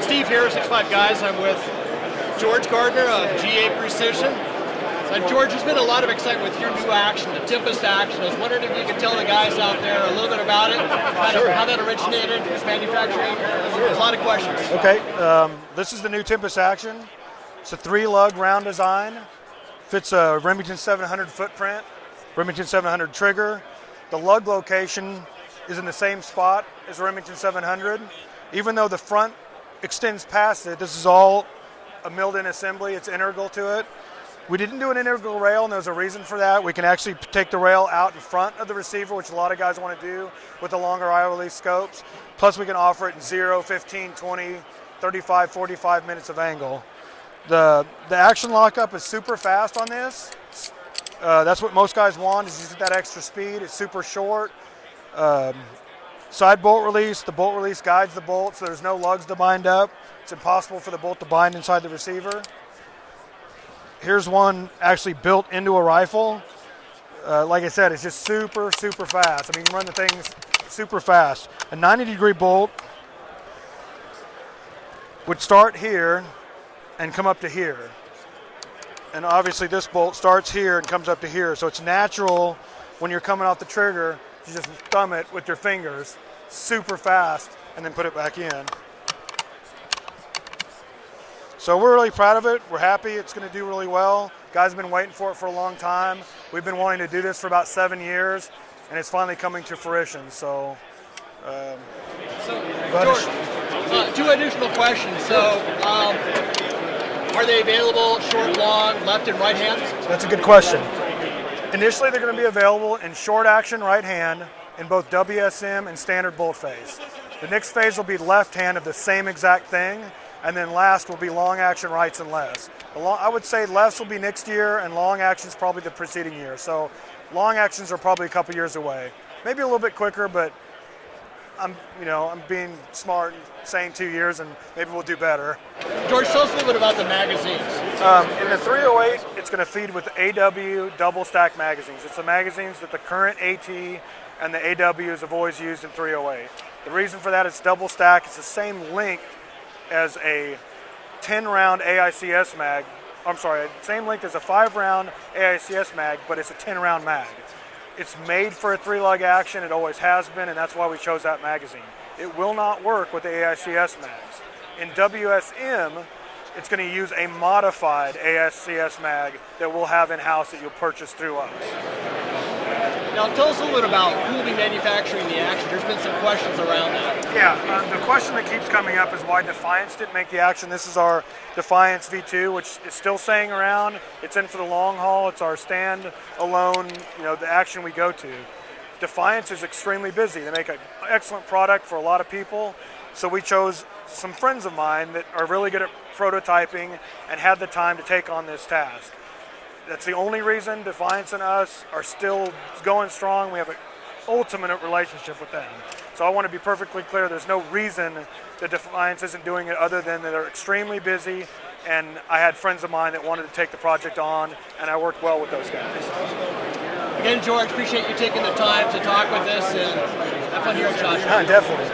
Steve here, 6'5 Guys. I'm with George Gardner of GA Precision. George, there's been a lot of excitement with your new action, the Tempest action. I was wondering if you could tell the guys out there a little bit about it, how that originated, its manufacturing. There's a lot of questions. Okay, this is the new Tempest action. It's a 3-lug round design. Fits a Remington 700 footprint, Remington 700 trigger. The lug location is in the same spot as the Remington 700. Even though the front extends past it, this is all a milled-in assembly. It's integral to it. We didn't do an integral rail, and there's a reason for that. We can actually take the rail out in front of the receiver, which a lot of guys want to do with the longer eye release scopes. Plus, we can offer it in 0, 15, 20, 35, 45 minutes of angle. The action lockup is super fast on this. That's what most guys want, is you get that extra speed. It's super short. Side bolt release. The bolt release guides the bolt, so there's no lugs to bind up. It's impossible for the bolt to bind inside the receiver. Here's one actually built into a rifle. Like I said, it's just super, super fast. I mean, you can run the things super fast. A 90-degree bolt would start here and come up to here. And obviously this bolt starts here and comes up to here. So it's natural when you're coming off the trigger to just thumb it with your fingers super fast and then put it back in. So we're really proud of it. We're happy. It's going to do really well. Guys have been waiting for it for a long time. We've been wanting to do this for about 7 years, and it's finally coming to fruition. So, George, 2 additional questions. So, are they available short, long, left, and right hand? That's a good question. Initially, they're going to be available in short action right hand in both WSM and standard bolt phase. The next phase will be left hand of the same exact thing. And then last will be long action rights and lefts. I would say lefts will be next year, and long actions probably the preceding year. So long actions are probably a couple years away. Maybe a little bit quicker, but I'm being smart and saying 2 years, and maybe we'll do better. George, tell us a little bit about the magazines. In the 308, it's going to feed with AW double stack magazines. It's the magazines that the current AT and the AWs have always used in 308. The reason for that is double stack. It's the same length as a 10-round AICS mag. I'm sorry, same length as a 5-round AICS mag, but it's a 10-round mag. It's made for a 3-lug action. It always has been, and that's why we chose that magazine. It will not work with the AICS mags. In WSM, it's going to use a modified AICS mag that we'll have in-house that you'll purchase through us. Now tell us a little bit about who will be manufacturing the action. There's been some questions around that. Yeah, the question that keeps coming up is why Defiance didn't make the action. This is our Defiance V2, which is still staying around. It's in for the long haul. It's our stand-alone, the action we go to. Defiance is extremely busy. They make an excellent product for a lot of people. So we chose some friends of mine that are really good at prototyping and had the time to take on this task. That's the only reason Defiance and us are still going strong. We have an ultimate relationship with them. So I want to be perfectly clear, there's no reason that Defiance isn't doing it other than that they're extremely busy, and I had friends of mine that wanted to take the project on, and I worked well with those guys. Again, George, appreciate you taking the time to talk with us, and have fun here at SHOT Show. Definitely.